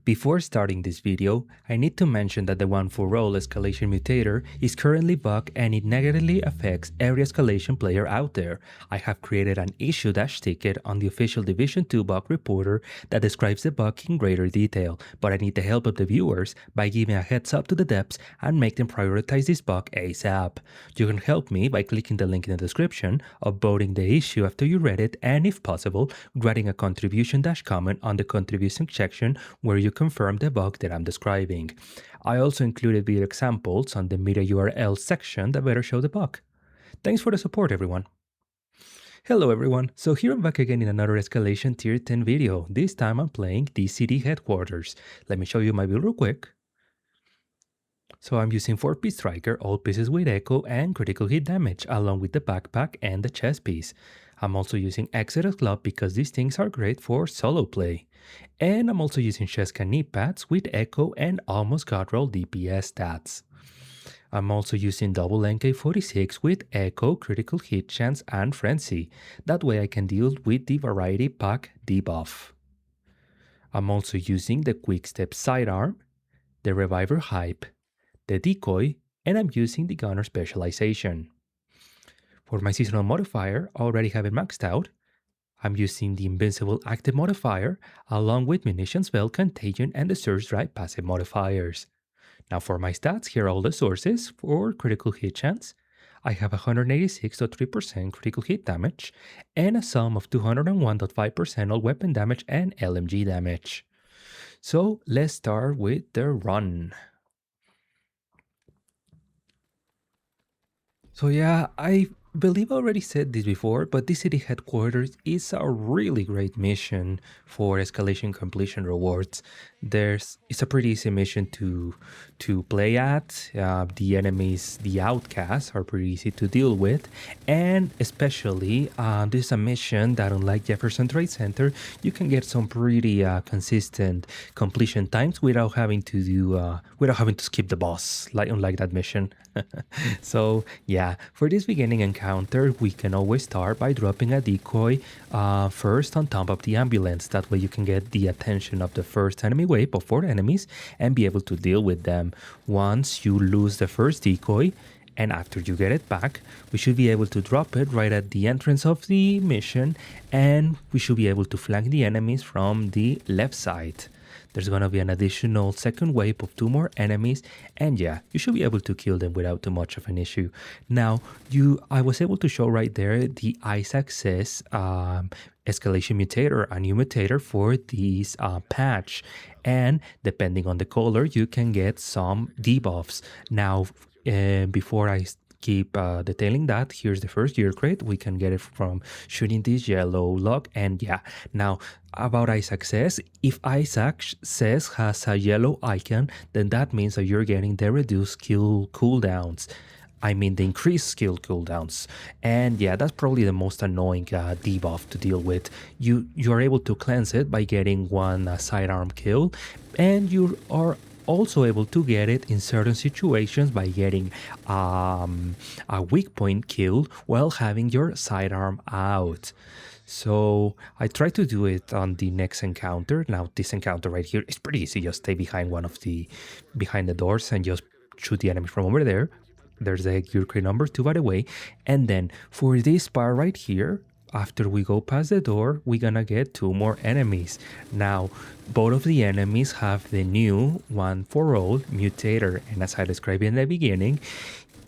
Before starting this video, I need to mention that the one-for-all escalation mutator is currently bugged and it negatively affects every escalation player out there. I have created an issue-ticket on the official Division 2 bug reporter that describes the bug in greater detail, but I need the help of the viewers by giving a heads up to the devs and make them prioritize this bug ASAP. You can help me by clicking the link in the description, upvoting the issue after you read it, and if possible, writing a contribution-comment on the contribution section where you confirm the bug that I'm describing. I also included video examples on the meta URL section that better show the bug. Thanks for the support, everyone. Hello everyone, so here I'm back again in another Escalation Tier 10 video. This time I'm playing DCD Headquarters. Let me show you my build real quick. So I'm using 4-piece striker, all pieces with echo and critical hit damage, along with the backpack and the chest piece. I'm also using Exodus Club because these things are great for solo play. And I'm also using Sheska knee pads with echo and almost godroll DPS stats. I'm also using double NK46 with echo, critical hit chance and frenzy. That way I can deal with the variety pack debuff. I'm also using the quick step sidearm, the reviver hype, the decoy, and I'm using the gunner specialization. For my seasonal modifier, I already have it maxed out. I'm using the invincible active modifier along with munitions belt, contagion, and the surge drive passive modifiers. Now for my stats, here are all the sources for critical hit chance. I have 186.3% critical hit damage and a sum of 201.5% all weapon damage and LMG damage. So let's start with the run. So yeah, I believe I already said this before, but DCD Headquarters is a really great mission for escalation completion rewards. It's a pretty easy mission to play at. The enemies, the outcasts, are pretty easy to deal with, and especially this is a mission that, unlike Jefferson Trade Center, you can get some pretty consistent completion times without having to skip the boss, unlike that mission. So yeah, for this beginning encounter, we can always start by dropping a decoy first on top of the ambulance. That way you can get the attention of the first enemy wave of 4 enemies and be able to deal with them. Once you lose the first decoy, and after you get it back, we should be able to drop it right at the entrance of the mission, and we should be able to flank the enemies from the left side. There's gonna be an additional second wave of 2 more enemies, and yeah, you should be able to kill them without too much of an issue. Now, I was able to show right there the Y8S Escalation mutator, a new mutator for this patch, and depending on the color, you can get some debuffs. Now, before I keep detailing that, here's the first gear crate. We can get it from shooting this yellow log. And yeah, now about Y8S, if Y8S has a yellow icon, then that means that you're getting the reduced skill cooldowns. I mean the increased skill cooldowns. And yeah, that's probably the most annoying debuff to deal with. You're able to cleanse it by getting one sidearm kill, and you are also able to get it in certain situations by getting a weak point kill while having your sidearm out. So I try to do it on the next encounter. Now this encounter right here is pretty easy. Just stay behind behind the doors and just shoot the enemy from over there. There's a gear crate number 2, by the way. And then for this part right here, after we go past the door, we're gonna get 2 more enemies. Now, both of the enemies have the new one-for-all mutator, and as I described in the beginning,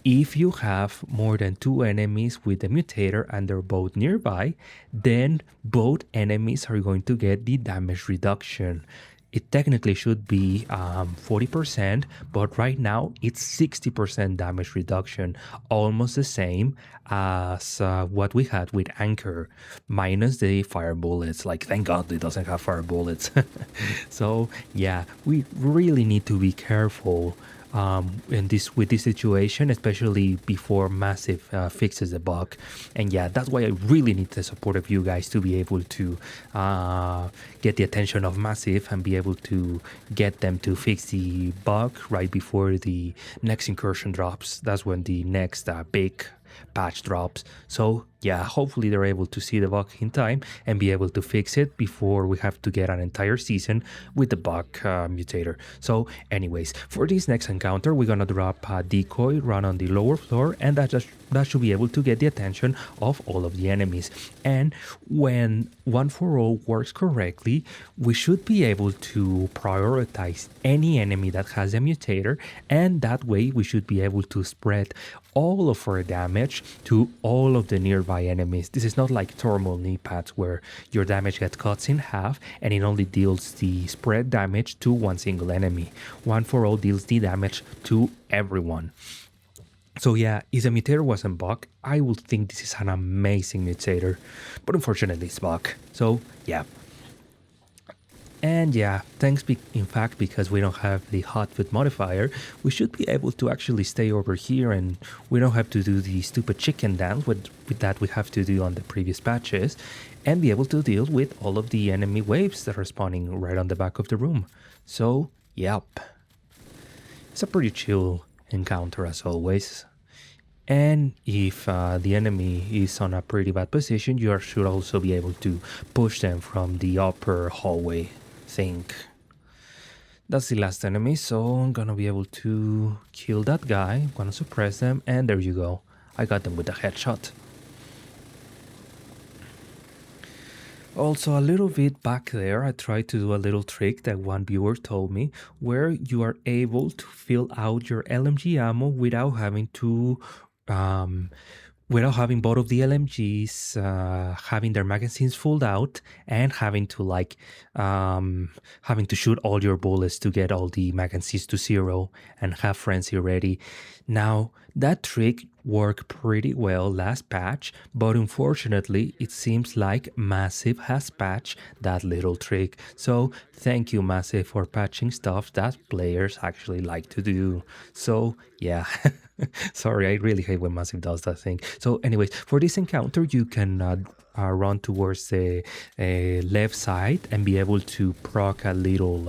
if you have more than 2 enemies with the mutator and they're both nearby, then both enemies are going to get the damage reduction. It technically should be 40%, but right now it's 60% damage reduction, almost the same as what we had with Anchor, minus the fire bullets. Like, thank God it doesn't have fire bullets. So yeah, we really need to be careful with this situation, especially before Massive fixes the bug. And yeah, that's why I really need the support of you guys to be able to get the attention of Massive and be able to get them to fix the bug right before the next incursion drops. That's when the next big patch drops. So yeah, hopefully they're able to see the bug in time and be able to fix it before we have to get an entire season with the bug mutator. So, anyways, for this next encounter, we're gonna drop a decoy, run on the lower floor, and that should be able to get the attention of all of the enemies. And when one for all works correctly, we should be able to prioritize any enemy that has a mutator, and that way we should be able to spread all of our damage to all of the nearby enemies. This is not like normal knee pads where your damage gets cut in half and it only deals the spread damage to one single enemy. One for all deals the damage to everyone. So yeah, if the mutator wasn't bug, I would think this is an amazing mutator, but unfortunately it's bug. So yeah. And yeah, thanks in fact because we don't have the hotfoot modifier, we should be able to actually stay over here and we don't have to do the stupid chicken dance with that we have to do on the previous patches and be able to deal with all of the enemy waves that are spawning right on the back of the room. So, yep. It's a pretty chill encounter as always. And if the enemy is on a pretty bad position, you should also be able to push them from the upper hallway thing. That's the last enemy, so I'm gonna be able to kill that guy. I'm gonna suppress them, and there you go. I got them with a headshot. Also, a little bit back there, I tried to do a little trick that one viewer told me, where you are able to fill out your LMG ammo without having to without having both of the LMGs having their magazines full out and having to having to shoot all your bullets to get all the magazines to zero and have frenzy ready. Now that trick worked pretty well last patch, but unfortunately it seems like Massive has patched that little trick. So thank you Massive for patching stuff that players actually like to do. So yeah. Sorry, I really hate when Massive does that thing. So anyways, for this encounter, you can run towards the left side and be able to proc a little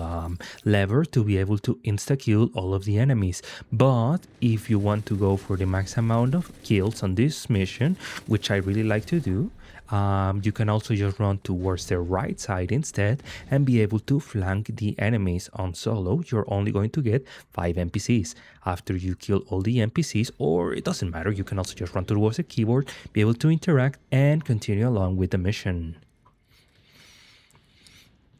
lever to be able to insta-kill all of the enemies. But if you want to go for the max amount of kills on this mission, which I really like to do, you can also just run towards the right side instead and be able to flank the enemies on solo. You're only going to get 5 NPCs. After you kill all the NPCs, or it doesn't matter, you can also just run towards the keyboard, be able to interact and continue along with the mission.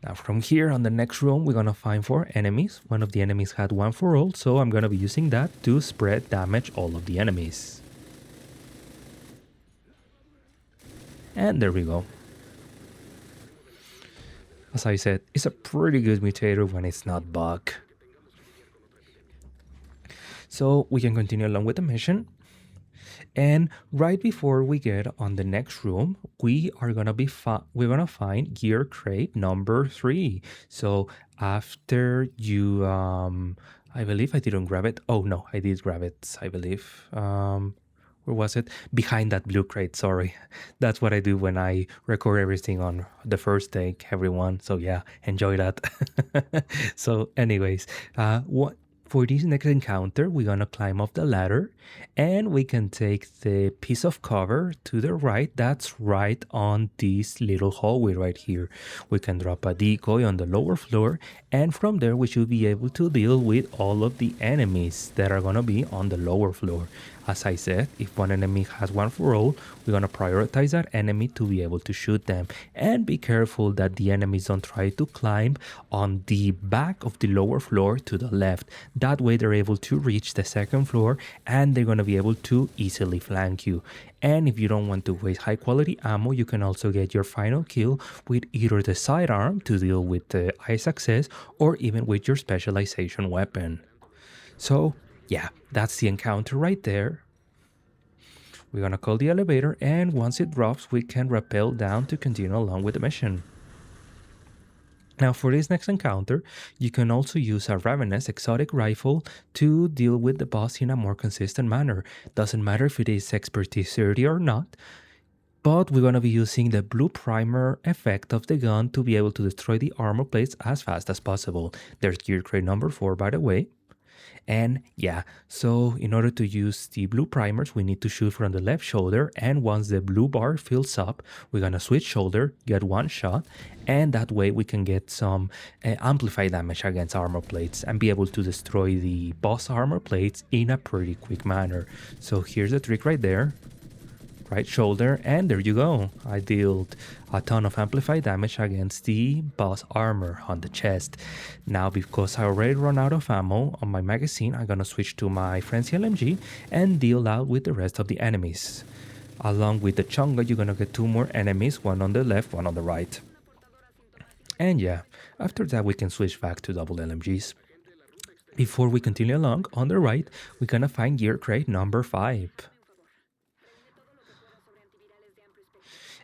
Now from here on the next room, we're gonna find 4 enemies. One of the enemies had one for all, so I'm gonna be using that to spread damage all of the enemies. And there we go. As I said, it's a pretty good mutator when it's not bug. So we can continue along with the mission. And right before we get on the next room, we are gonna we're gonna find gear crate number 3. So after you I believe I didn't grab it. Oh no, I did grab it, I believe. Where was it? Behind that blue crate, sorry. That's what I do when I record everything on the first take, everyone. So yeah, enjoy that. So anyways, for this next encounter, we're gonna climb up the ladder and we can take the piece of cover to the right. That's right on this little hallway right here. We can drop a decoy on the lower floor and from there we should be able to deal with all of the enemies that are gonna be on the lower floor. As I said, if one enemy has one for all, we're gonna prioritize that enemy to be able to shoot them. And be careful that the enemies don't try to climb on the back of the lower floor to the left. That way they're able to reach the second floor and they're gonna be able to easily flank you. And if you don't want to waste high quality ammo, you can also get your final kill with either the sidearm to deal with the eye success or even with your specialization weapon. So yeah, that's the encounter right there. We're gonna call the elevator and once it drops, we can rappel down to continue along with the mission. Now for this next encounter, you can also use a Ravenous exotic rifle to deal with the boss in a more consistent manner. Doesn't matter if it is expertise 30 or not, but we're gonna be using the blue primer effect of the gun to be able to destroy the armor plates as fast as possible. There's gear crate number 4 by the way. And yeah, so in order to use the blue primers, we need to shoot from the left shoulder. And once the blue bar fills up, we're gonna switch shoulder, get one shot, and that way we can get some amplified damage against armor plates and be able to destroy the boss armor plates in a pretty quick manner. So here's the trick right there. Right shoulder, and there you go. I dealt a ton of amplified damage against the boss armor on the chest. Now, because I already run out of ammo on my magazine, I'm gonna switch to my Frenzy LMG and deal out with the rest of the enemies. Along with the Chunga, you're gonna get two more enemies, one on the left, one on the right. And yeah, after that we can switch back to double LMGs. Before we continue along, on the right, we're gonna find gear crate number 5.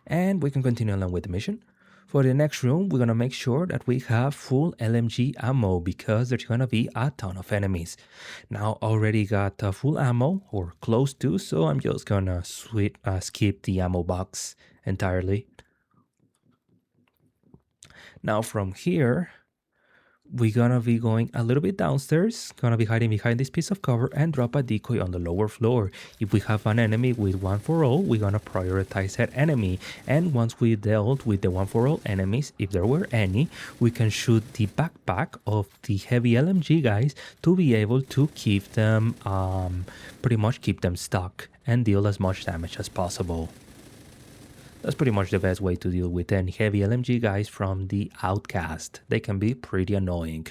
And we can continue along with the mission. For the next room, we're gonna make sure that we have full LMG ammo because there's gonna be a ton of enemies. Now already got full ammo or close to, so I'm just gonna skip the ammo box entirely. Now from here, we're gonna be going a little bit downstairs, gonna be hiding behind this piece of cover and drop a decoy on the lower floor. If we have an enemy with 1 for all, we're gonna prioritize that enemy. And once we dealt with the 1 for all enemies, if there were any, we can shoot the backpack of the heavy LMG guys to be able to keep them, pretty much keep them stuck and deal as much damage as possible. That's pretty much the best way to deal with any heavy LMG guys from the Outcast. They can be pretty annoying.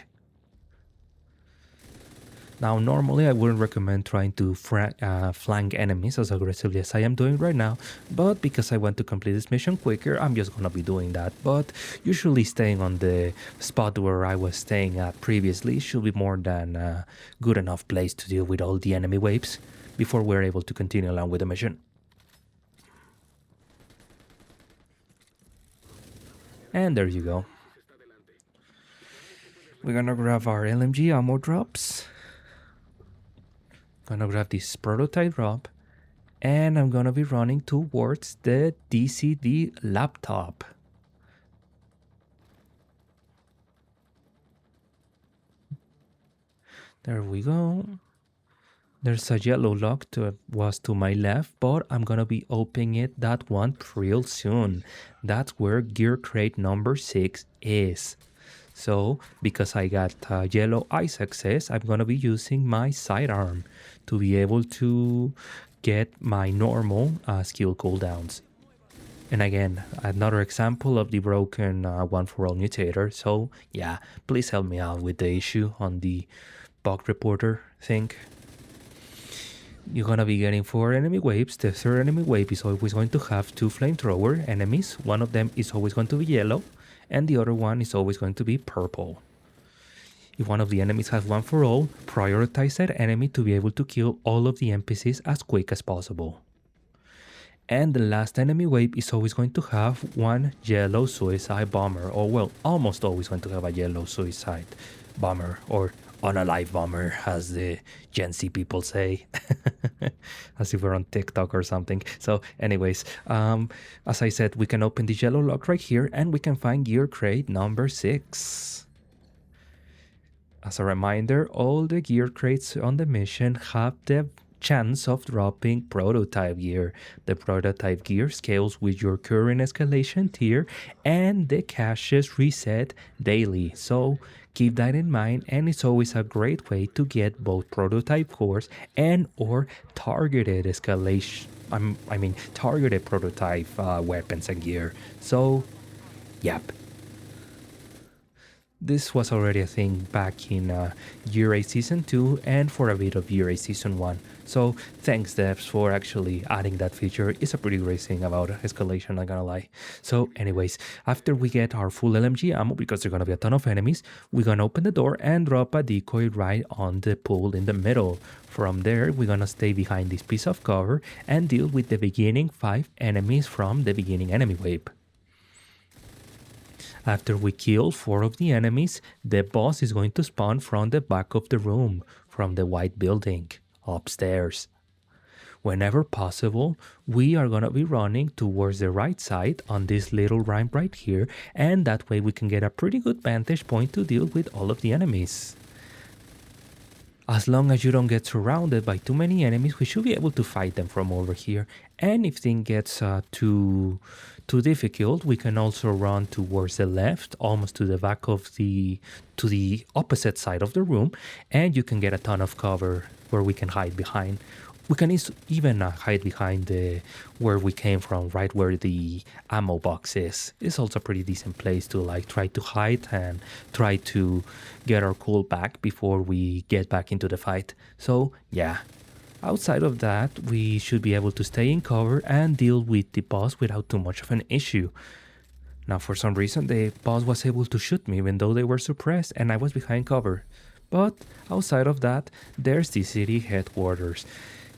Now, normally I wouldn't recommend trying to flank enemies as aggressively as I am doing right now, but because I want to complete this mission quicker, I'm just gonna be doing that. But usually staying on the spot where I was staying at previously should be more than a good enough place to deal with all the enemy waves before we're able to continue along with the mission. And there you go. We're gonna grab our LMG ammo drops. Gonna grab this prototype drop. And I'm gonna be running towards the DCD laptop. There we go. There's a yellow lock was to my left, but I'm gonna be opening that one real soon. That's where gear crate number 6 is. So, because I got yellow eye success, I'm gonna be using my sidearm to be able to get my normal skill cooldowns. And again, another example of the broken 1 for all mutator. So yeah, please help me out with the issue on the bug reporter thing. You're gonna be getting 4 enemy waves. The third enemy wave is always going to have 2 flamethrower enemies. One of them is always going to be yellow, and the other one is always going to be purple. If one of the enemies has 1 for all, prioritize that enemy to be able to kill all of the NPCs as quick as possible. And the last enemy wave is always going to have 1 yellow suicide bomber, or well, almost always going to have a yellow suicide bomber, or unalive bomber, as the Gen Z people say, as if we're on TikTok or something. So anyways, as I said, we can open the yellow lock right here and we can find gear crate number 6. As a reminder, all the gear crates on the mission have the chance of dropping prototype gear. The prototype gear scales with your current escalation tier and the caches reset daily. So keep that in mind, and it's always a great way to get both prototype cores and or targeted escalation, targeted prototype weapons and gear. So yep. This was already a thing back in Year 8 Season 2 and for a bit of Year 8 Season 1. So thanks devs for actually adding that feature. It's a pretty great thing about Escalation, not gonna lie. So anyways, after we get our full LMG ammo, because there's gonna be a ton of enemies, we're gonna open the door and drop a decoy right on the pool in the middle. From there, we're gonna stay behind this piece of cover and deal with the beginning 5 enemies from the beginning enemy wave. After we kill 4 of the enemies, the boss is going to spawn from the back of the room, from the white building, upstairs. Whenever possible, we are going to be running towards the right side on this little ramp right here, and that way we can get a pretty good vantage point to deal with all of the enemies. As long as you don't get surrounded by too many enemies, we should be able to fight them from over here. And if things gets too difficult, we can also run towards the left, almost to the back of the opposite side of the room, and you can get a ton of cover where we can hide behind. We can even hide behind the where we came from, right where the ammo box is. It's also a pretty decent place to like try to hide and try to get our cool back before we get back into the fight. So yeah, outside of that, we should be able to stay in cover and deal with the boss without too much of an issue. Now, for some reason, the boss was able to shoot me even though they were suppressed and I was behind cover. But outside of that, there's the city headquarters.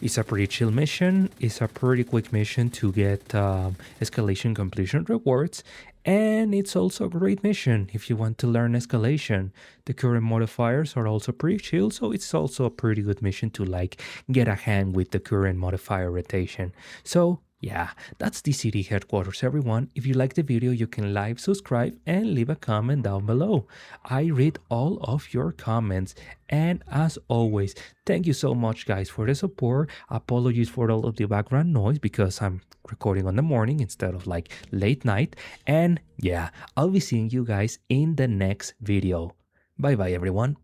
It's a pretty chill mission. It's a pretty quick mission to get escalation completion rewards. And it's also a great mission if you want to learn escalation. The current modifiers are also pretty chill, so it's also a pretty good mission to like get a hand with the current modifier rotation. So yeah, that's DCD headquarters, everyone. If you like the video, you can like, subscribe, and leave a comment down below. I read all of your comments. And as always, thank you so much, guys, for the support. Apologies for all of the background noise because I'm recording on the morning instead of like late night. And yeah, I'll be seeing you guys in the next video. Bye bye, everyone.